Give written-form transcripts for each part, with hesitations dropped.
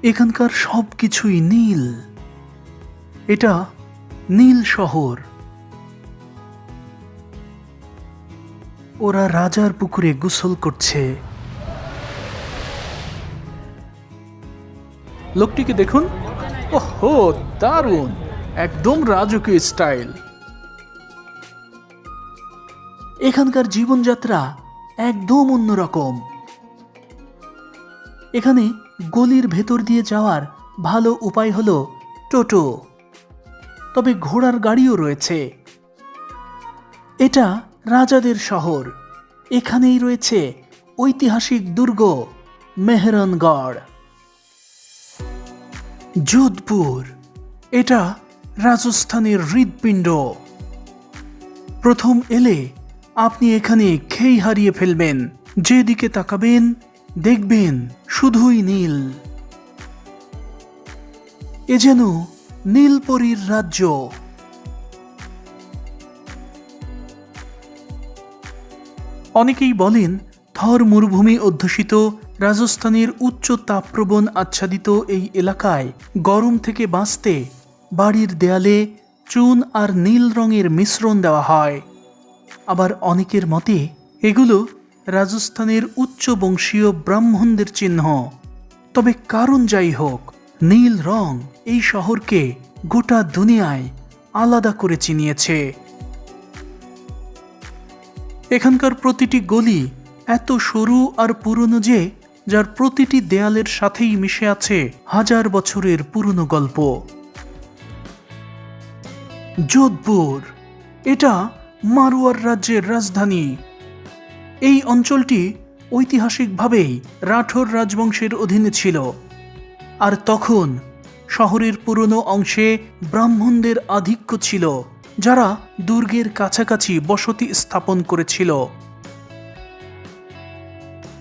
এখানকার সবকিছুই নীল। এটা নীল শহর। ওরা রাজার পুকুরে গোসল করছে। লোকটিকে দেখুন, ওহো দারুণ, একদম রাজকীয় স্টাইল। এখানকার জীবনযাত্রা একদম অন্যরকম। এখানে গলির ভেতর দিয়ে যাওয়ার ভালো উপায় হলো টোটো, তবে ঘোড়ার গাড়িও রয়েছে। এটা রাজাদের শহর। এখানেই রয়েছে ঐতিহাসিক দুর্গ মেহরানগড়। যোধপুর, এটা রাজস্থানের হৃৎপিণ্ড। প্রথম এলে আপনি এখানে খেই হারিয়ে ফেলবেন। যেদিকে তাকাবেন দেখবেন শুধুই নীল। এ যেন নীলপরীর রাজ্য। অনেকেই বলেন থর মরুভূমি অধ্যুষিত রাজস্থানের উচ্চ তাপপ্রবণ আচ্ছাদিত এই এলাকায় গরম থেকে বাঁচতে বাড়ির দেয়ালে চুন আর নীল রঙের মিশ্রণ দেওয়া হয়। আবার অনেকের মতে এগুলো রাজস্থানের উচ্চ বংশীয় ব্রাহ্মণদের চিহ্ন। তবে কারণ যাই হোক, নীল রং এই শহরকে গোটা দুনিয়ায় আলাদা করে চিনিয়েছে। এখানকার প্রতিটি গলি এত সরু আর পুরনো যে যার প্রতিটি দেয়ালের সাথেই মিশে আছে হাজার বছরের পুরনো গল্প। যোধপুর, এটা মারওয়ার রাজ্যের রাজধানী। এই অঞ্চলটি ঐতিহাসিকভাবেই রাঠোর রাজবংশের অধীনে ছিল। আর তখন শহরের পুরনো অংশে ব্রাহ্মণদের আধিক্য ছিল, যারা দুর্গের কাছাকাছি বসতি স্থাপন করেছিল।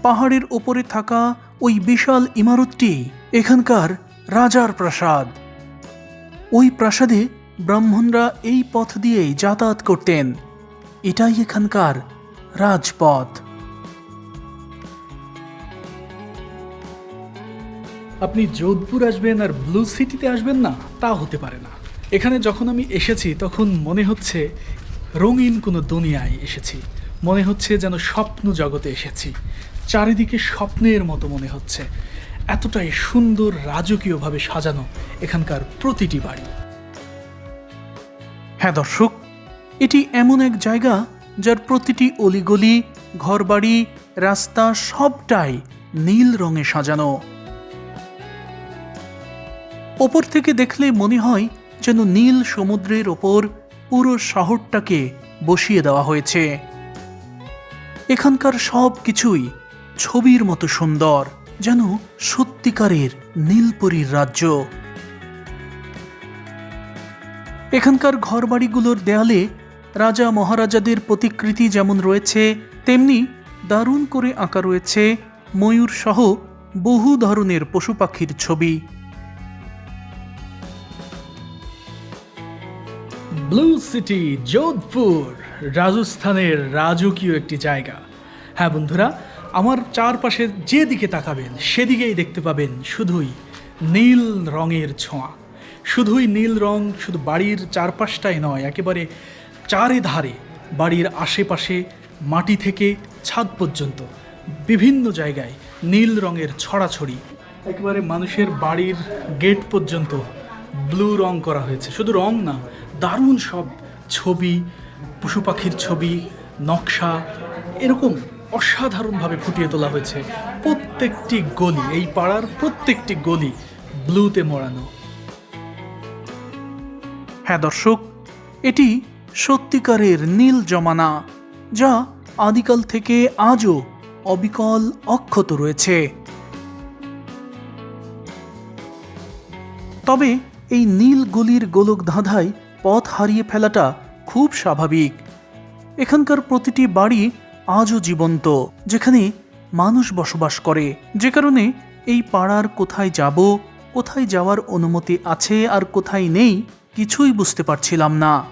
পাহাড়ের ওপরে থাকা ওই বিশাল ইমারতটি এখানকার রাজার প্রাসাদ। ওই প্রাসাদে ব্রাহ্মণরা এই পথ দিয়েই যাতায়াত করতেন। এটাই এখানকার রাজপথ। আপনি যোধপুর আসবেন আর ব্লু সিটিতে আসবেন না, তা হতে পারে না। এখানে যখন আমি এসেছি তখন মনে হচ্ছে রঙিন কোনো দুনিয়ায় এসেছি। মনে হচ্ছে যেন স্বপ্ন জগতে এসেছি। চারিদিকে স্বপ্নের মতো মনে হচ্ছে। এতটাই সুন্দর রাজকীয়ভাবে সাজানো এখানকার প্রতিটি বাড়ি। হ্যাঁ দর্শক, এটি এমন এক জায়গা যার প্রতিটি অলিগলি, ঘরবাড়ি, রাস্তা সবটাই নীল রঙে সাজানো। ওপর থেকে দেখলে মনে হয় যেন নীল সমুদ্রের ওপর পুরো শহরটাকে বসিয়ে দেওয়া হয়েছে। এখানকার সব কিছুই ছবির মতো সুন্দর, যেন সত্যিকারের নীলপরীর রাজ্য। এখানকার ঘরবাড়িগুলোর দেয়ালে রাজা মহারাজাদের প্রতিকৃতি যেমন রয়েছে, তেমনি দারুণ করে আঁকা রয়েছে ময়ূর সহ বহু ধরনের পশু পাখির ছবি। ব্লু সিটি যোধপুর রাজস্থানের রাজকীয় একটি জায়গা। হ্যাঁ বন্ধুরা, আমার চারপাশে যেদিকে তাকাবেন সেদিকেই দেখতে পাবেন শুধুই নীল রঙের ছোঁয়া। শুধুই নীল রং, শুধু বাড়ির চারপাশটাই নয়, একেবারে চারিধারে বাড়ির আশেপাশে মাটি থেকে ছাদ পর্যন্ত বিভিন্ন জায়গায় নীল রঙের ছড়াছড়ি। একেবারে মানুষের বাড়ির গেট পর্যন্ত ব্লু রং করা হয়েছে। শুধু রং না, দারুণ সব ছবি, পশু পাখির ছবি, নকশা, এরকম অসাধারণভাবে ফুটিয়ে তোলা হয়েছে। প্রত্যেকটি গলি, এই পাড়ার প্রত্যেকটি গলি ব্লুতে মোড়ানো। হ্যাঁ দর্শক, এটি সত্যিকারের নীল জমানা, যা আদিকাল থেকে আজও অবিকল অক্ষত রয়েছে। তবে এই নীল গলির গোলক ধাঁধায় পথ হারিয়ে ফেলাটা খুব স্বাভাবিক। এখানকার প্রতিটি বাড়ি আজও জীবন্ত, যেখানে মানুষ বসবাস করে, যে কারণে এই পাড়ার কোথায় যাব, কোথায় যাওয়ার অনুমতি আছে আর কোথায় নেই কিছুই বুঝতে পারছিলাম না।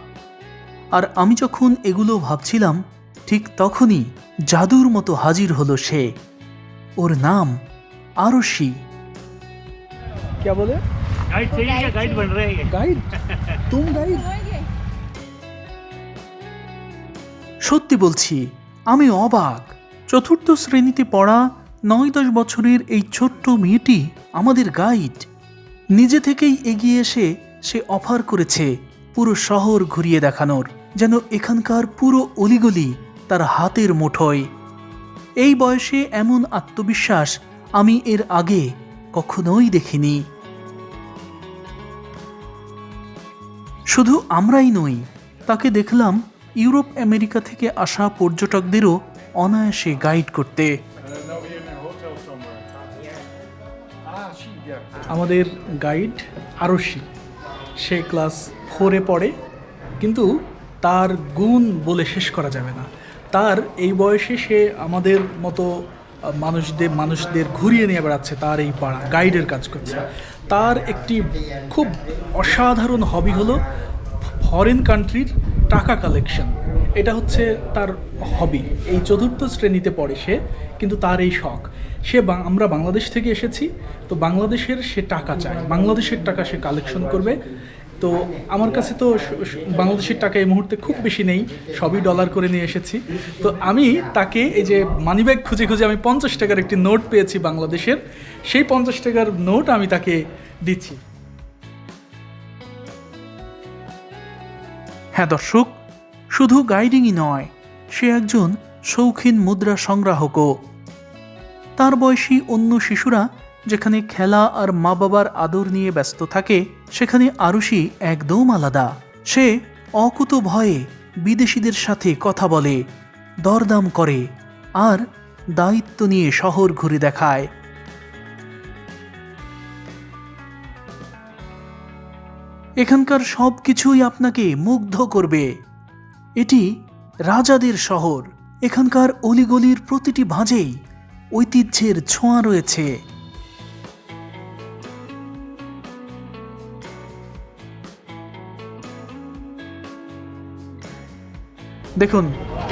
আর আমি যখন এগুলো ভাবছিলাম, ঠিক তখনই জাদুর মতো হাজির হলো সে। ওর নাম আরশি। क्या बोले? गाइड चाहिए क्या? गाइड बन रहे हैं गाइड? तुम गाइड? সত্যি বলছি, আমি অবাক। চতুর্থ শ্রেণীতে পড়া 9-10 বছরের এই ছোট্ট মেয়েটি আমাদের গাইড। নিজে থেকেই এগিয়ে এসে সে অফার করেছে পুরো শহর ঘুরিয়ে দেখানোর, যেন এখানকার পুরো অলিগলি তার হাতের মুঠোয়। এই বয়সে এমন আত্মবিশ্বাস আমি এর আগে কখনোই দেখিনি। শুধু আমরাই নই, তাকে দেখলাম ইউরোপ আমেরিকা থেকে আসা পর্যটকদেরও অনায়াসে গাইড করতে। আমাদের গাইড আরশি, সে ক্লাস 4-এ পড়ে, কিন্তু তার গুণ বলে শেষ করা যাবে না। তার এই বয়সে সে আমাদের মতো মানুষদের ঘুরিয়ে নিয়ে বেড়াচ্ছে, তার এই পাড়া গাইডের কাজ করছে। তার একটি খুব অসাধারণ হবি হলো ফরেন কান্ট্রির টাকা কালেকশন। এটা হচ্ছে তার হবি। এই 4র্থ শ্রেণীতে পড়ে সে, কিন্তু তার এই শখ। আমরা বাংলাদেশ থেকে এসেছি, তো বাংলাদেশের সে টাকা চায়, বাংলাদেশের টাকা সে কালেকশন করবে। তো আমার কাছে তো বাংলাদেশের টাকা এই মুহূর্তে খুব বেশি নেই, সবই ডলার করে নিয়ে এসেছি। তো আমি তাকে এই যে মানিব্যাগ খুঁজে খুঁজে আমি 50 টাকার একটি নোট পেয়েছি বাংলাদেশের, সেই 50 টাকার নোট আমি তাকে দিচ্ছি। হ্যাঁ দর্শক, শুধু গাইডিংই নয়, সে একজন শৌখিন মুদ্রা সংগ্রাহকও। তার বয়সী অন্য শিশুরা যেখানে খেলা আর মা বাবার আদর নিয়ে ব্যস্ত থাকে, সেখানে আরুষি একদম আলাদা। সে অকুত ভয়ে বিদেশিদের সাথে কথা বলে, দরদাম করে আর দায়িত্ব নিয়ে শহর ঘুরে দেখায়। এখানকার সব কিছুই আপনাকে মুগ্ধ করবে। এটি রাজাদের শহর। এখানকার অলিগলির প্রতিটি ভাঁজেই ঐতিহ্যের ছোঁয়া রয়েছে। দেখুন,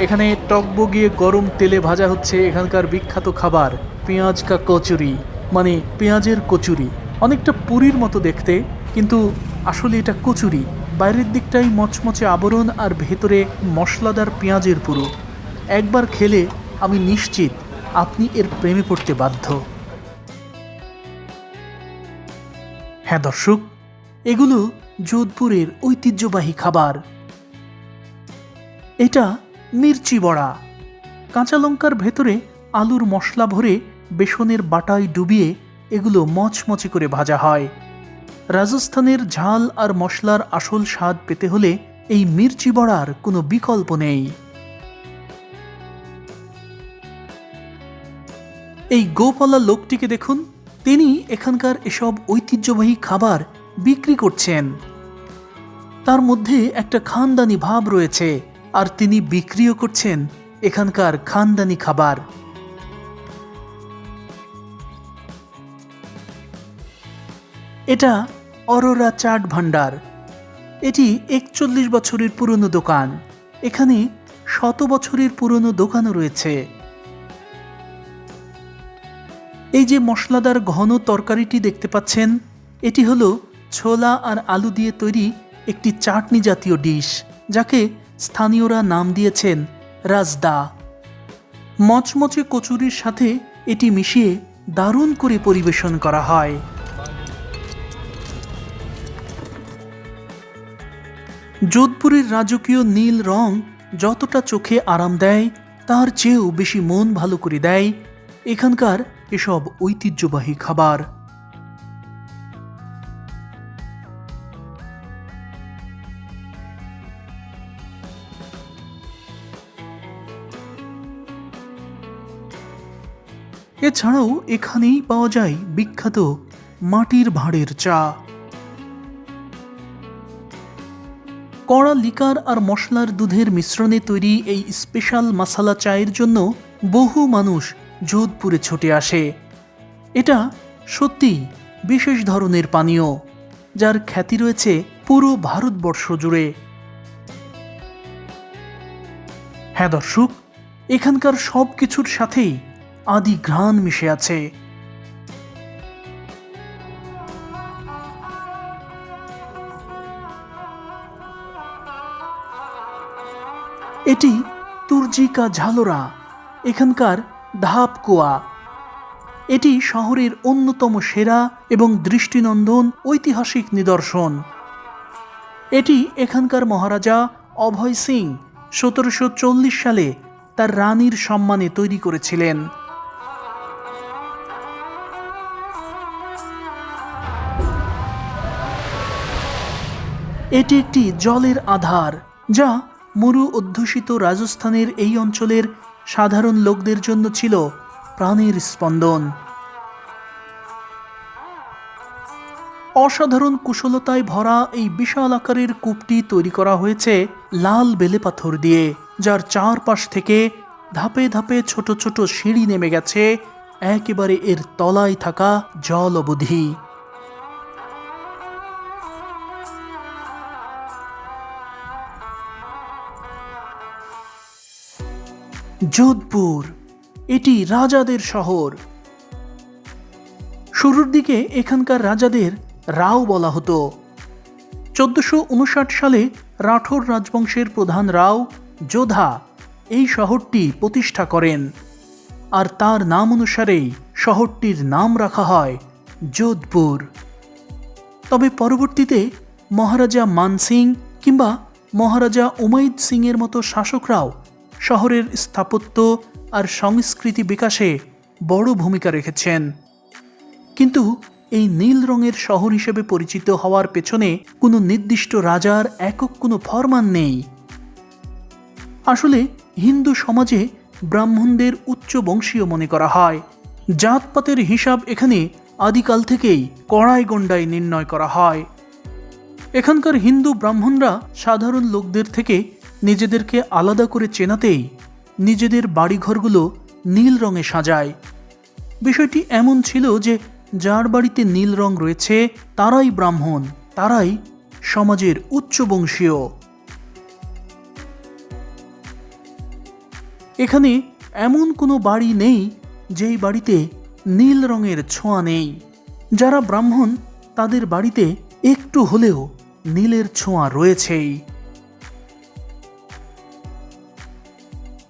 এখানে টকবগিয়ে গরম তেলে ভাজা হচ্ছে এখানকার বিখ্যাত খাবার পেঁয়াজ কা কচুরি, মানে পেঁয়াজের কচুরি। অনেকটা পুরীর মতো দেখতে, কিন্তু আসলে এটা কচুরি। বাইরের দিকটাই মচমচে আবরণ আর ভেতরে মশলাদার পেঁয়াজের পুরো। একবার খেলে আমি নিশ্চিত আপনি এর প্রেমে পড়তে বাধ্য। হ্যাঁ দর্শক, এগুলো যোধপুরের ঐতিহ্যবাহী খাবার। এটা মির্চি বড়া। কাঁচা লঙ্কার ভেতরে আলুর মশলা ভরে বেসনের বাটায় ডুবিয়ে এগুলো মচমচে করে ভাজা হয়। রাজস্থানের ঝাল আর মশলার আসল স্বাদ পেতে হলে এই মির্চি বড়ার কোনো বিকল্প নেই। এই গোপালা লোকটিকে দেখুন, তিনি এখানকার এসব ঐতিহ্যবাহী খাবার বিক্রি করছেন। তার মধ্যে একটা খানদানি ভাব রয়েছে, আর তিনি বিক্রিও করছেন এখানকার খানদানি খাবার। এটা অরোরা চাট ভান্ডার। এটি 41 বছরের পুরনো দোকান। এখানে 100 বছরের পুরনো দোকানও রয়েছে। এই যে মশলাদার ঘন তরকারিটি দেখতে পাচ্ছেন, এটি হলো ছোলা আর আলু দিয়ে তৈরি একটি চাটনি জাতীয় ডিশ, যাকে স্থানীয়রা নাম দিয়েছেন রাজদা। মচমচে কচুরির সাথে এটি মিশিয়ে দারুণ করে পরিবেশন করা হয়। যোধপুরের রাজকীয় নীল রং যতটা চোখে আরাম দেয়, তার চেয়েও বেশি মন ভালো করে দেয় এখানকার এসব ঐতিহ্যবাহী খাবার। এছাড়াও এখানেই পাওয়া যায় বিখ্যাত মাটির ভাঁড়ের চা। কড়া লিকার আর মশলার দুধের মিশ্রণে তৈরি এই স্পেশাল মশালা চায়ের জন্য বহু মানুষ যোধপুরে ছুটে আসে। এটা সত্যিই বিশেষ ধরনের পানীয়, যার খ্যাতি রয়েছে পুরো ভারতবর্ষ জুড়ে। হ্যাঁ দর্শক, এখানকার সব কিছুর সাথেই আদি ঘ্রাণ মিশে আছে। এটি তুর্জি কা ঝালোরা, এখানকার ধাপ কুয়া। এটি শহরের অন্যতম সেরা এবং দৃষ্টিনন্দন ঐতিহাসিক নিদর্শন। এটি এখানকার মহারাজা অভয় সিং 1740 সালে তার রানীর সম্মানে তৈরি করেছিলেন। এটি একটি জলের আধার যা মরু অধ্যুষিত রাজস্থানের এই অঞ্চলের সাধারণ লোকদের জন্য ছিল প্রাণের স্পন্দন। অসাধারণ কুশলতায় ভরা এই বিশাল আকারের কূপটি তৈরি করা হয়েছে লাল বেলে পাথর দিয়ে, যার চারপাশ থেকে ধাপে ধাপে ছোট ছোট সিঁড়ি নেমে গেছে একেবারে এর তলায় থাকা জল অবধি। যোধপুর, এটি রাজাদের শহর। শুরুর দিকে এখানকার রাজাদের রাও বলা হতো। 1459 সালে রাঠোর রাজবংশের প্রধান রাও যোধা এই শহরটি প্রতিষ্ঠা করেন, আর তার নাম অনুসারেই শহরটির নাম রাখা হয় যোধপুর। তবে পরবর্তীতে মহারাজা মান সিং কিংবা মহারাজা উমাইদ সিং এর মতো শাসকরাও শহরের স্থাপত্য আর সংস্কৃতি বিকাশে বড় ভূমিকা রেখেছেন। কিন্তু এই নীল রঙের শহর হিসেবে পরিচিত হওয়ার পেছনে কোনো নির্দিষ্ট রাজার একক কোনো ফরমান নেই। আসলে হিন্দু সমাজে ব্রাহ্মণদের উচ্চ বংশীয় মনে করা হয়। জাতপাতের হিসাব এখানে আদিকাল থেকেই কড়াই গণ্ডায় নির্ণয় করা হয়। এখানকার হিন্দু ব্রাহ্মণরা সাধারণ লোকদের থেকে নিজেদেরকে আলাদা করে চেনাতেই নিজেদের বাড়িঘরগুলো নীল রঙে সাজায়। বিষয়টি এমন ছিল যে যার বাড়িতে নীল রং রয়েছে তারাই ব্রাহ্মণ, তারাই সমাজের উচ্চ বংশীয়। এখানে এমন কোনো বাড়ি নেই যেই বাড়িতে নীল রঙের ছোঁয়া নেই। যারা ব্রাহ্মণ তাদের বাড়িতে একটু হলেও নীলের ছোঁয়া রয়েছেই।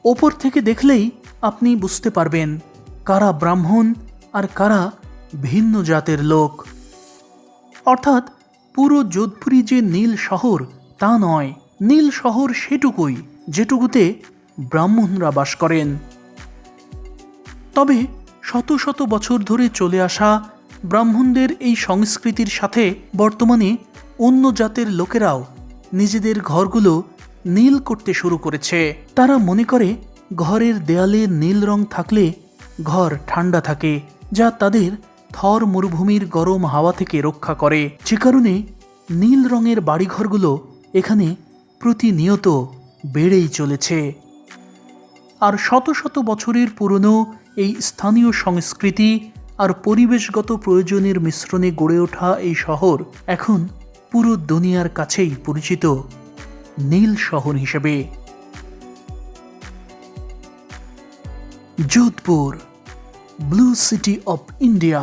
ওপর থেকে দেখলেই আপনি বুঝতে পারবেন কারা ব্রাহ্মণ আর কারা ভিন্ন জাতের লোক। অর্থাৎ পুরো যোধপুরি যে নীল শহর তা নয়, নীল শহর সেটুকুই যেটুকুতে ব্রাহ্মণরা বাস করেন। তবে শত শত বছর ধরে চলে আসা ব্রাহ্মণদের এই সংস্কৃতির সাথে বর্তমানে অন্য জাতের লোকেরাও নিজেদের ঘরগুলো নীল করতে শুরু করেছে। তারা মনে করে ঘরের দেয়ালে নীল রং থাকলে ঘর ঠান্ডা থাকে, যা তাদের থর মরুভূমির গরম হাওয়া থেকে রক্ষা করে। যে কারণে নীল রঙের বাড়িঘরগুলো এখানে প্রতিনিয়ত বেড়েই চলেছে। আর শত শত বছরের পুরনো এই স্থানীয় সংস্কৃতি আর পরিবেশগত প্রয়োজনের মিশ্রণে গড়ে ওঠা এই শহর এখন পুরো দুনিয়ার কাছেই পরিচিত নীল শহর হিসেবে। Jodhpur, blue city of India.